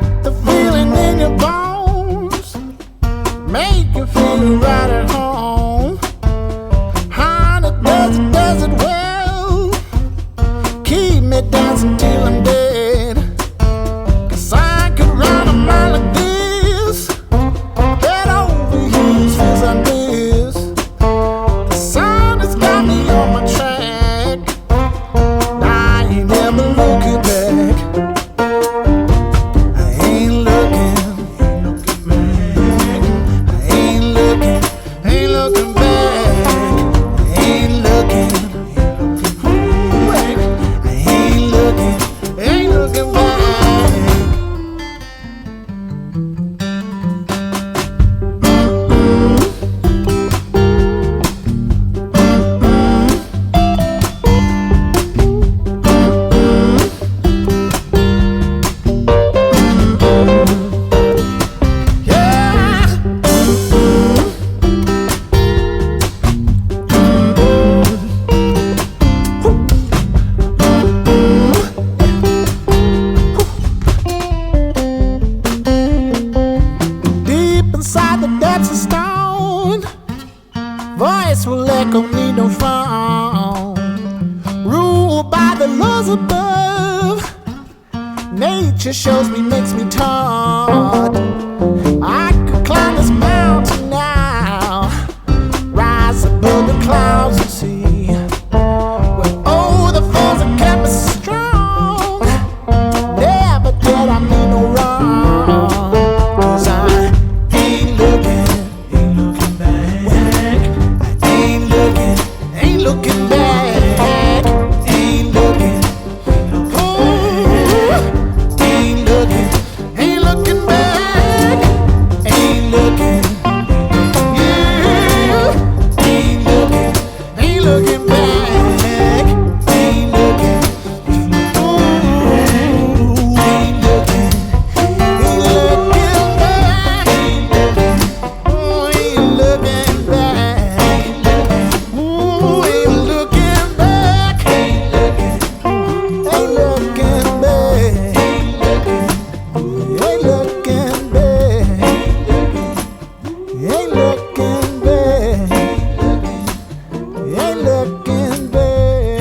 Let the feeling in your bones make you feel right at home. Honey, does it well. Keep me dancing till I'm dead. 'Cause I could run a mile like this. That over here feels like this. The sun has got me on my track. I ain't never looking back. I ain't looking back. I ain't looking back. I ain't looking back. I ain't looking back. Inside the depths of stone, voice will echo, need no phone. Ruled by the laws above, nature shows me, makes me taught. I could climb this mountain now, rise above the clouds and see where all the falls that kept me strong. Never did I mean no wrong. 'Cause I ain't looking back. I ain't looking back. Ain't looking, ooh, ain't looking back. Ain't looking, yeah. Ain't looking back. Ain't looking, ooh, ain't looking back. Ooh, ain't looking back. Ooh, ain't looking back. Ain't looking back. Ain't looking back. Ain't looking back. Ain't looking back.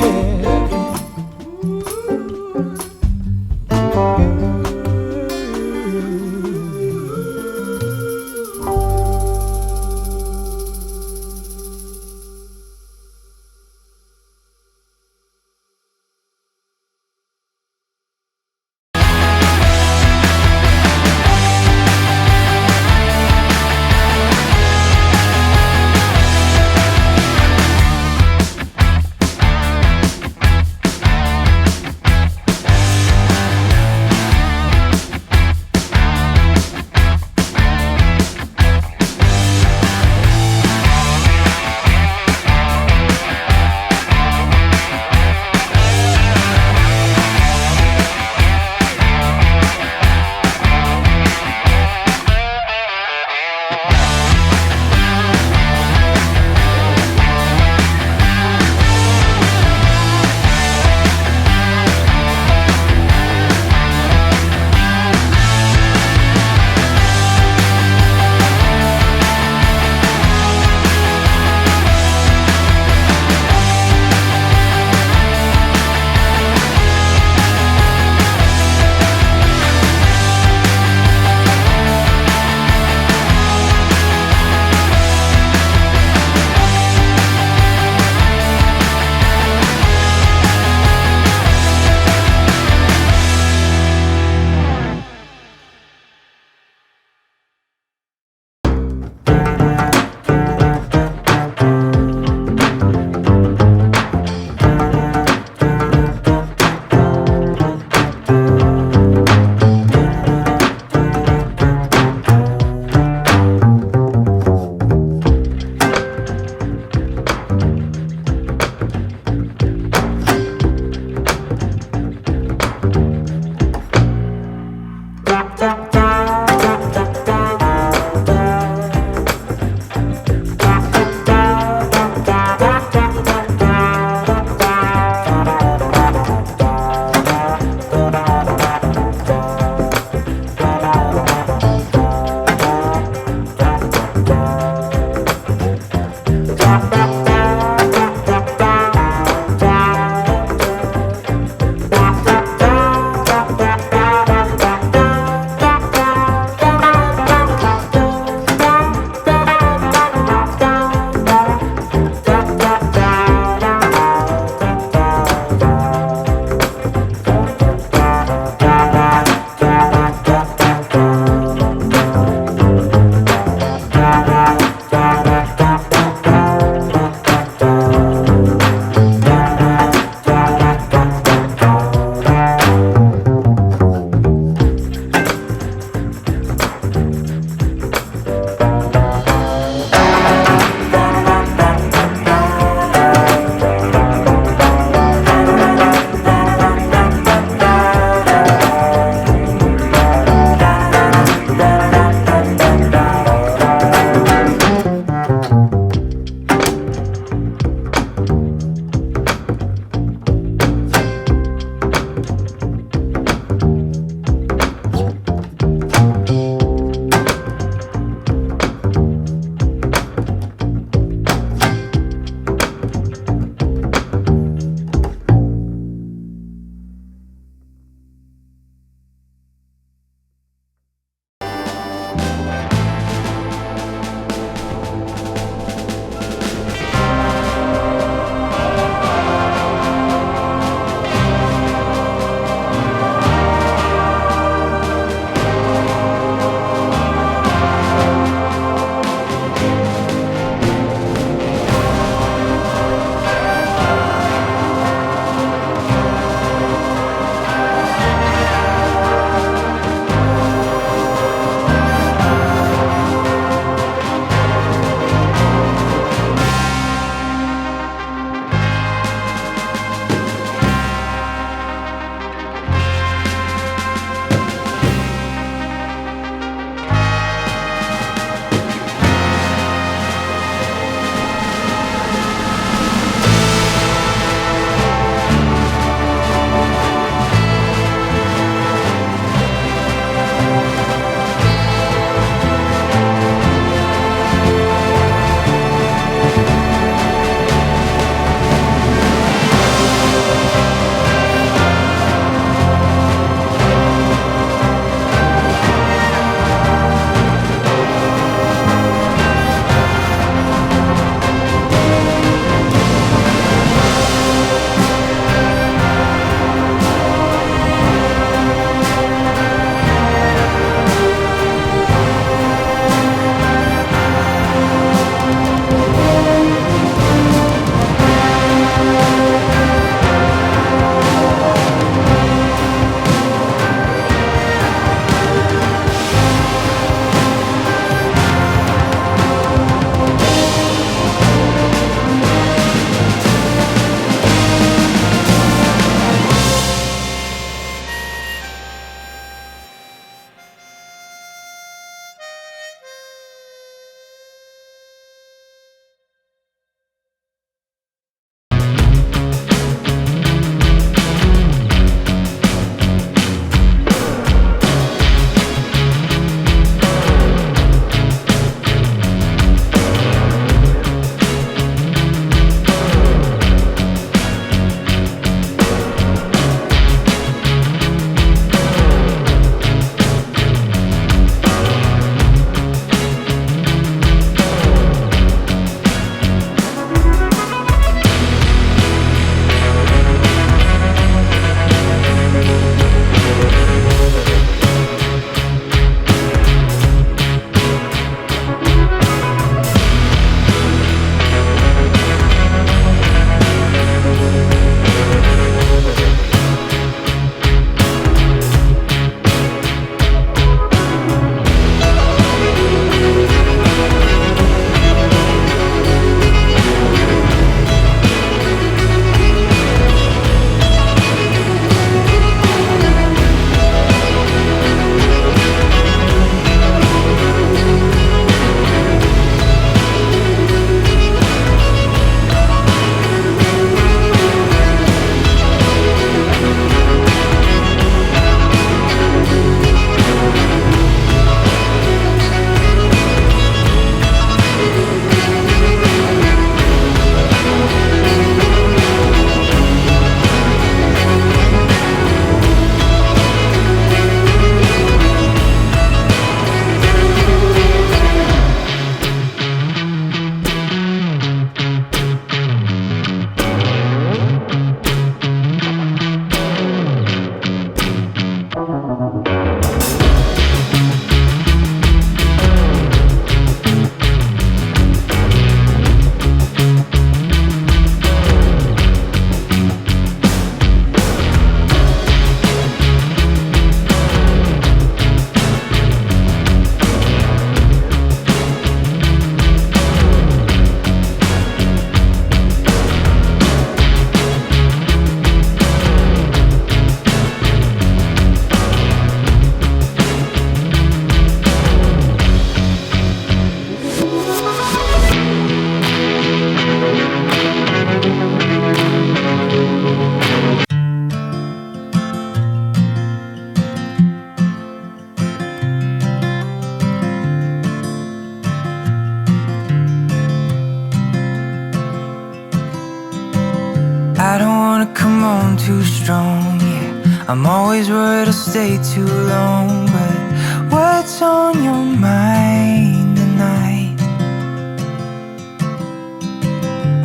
grown too strong, yeah. I'm always worried I'll stay too long. But what's on your mind tonight?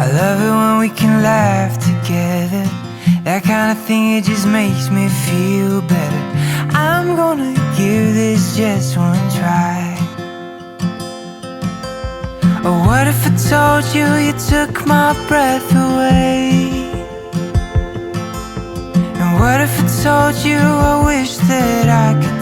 I love it when we can laugh together. That kind of thing, it just makes me feel better. I'm gonna give this just one try. Or what if I told you you took my breath away? And what if I told you I wish that I could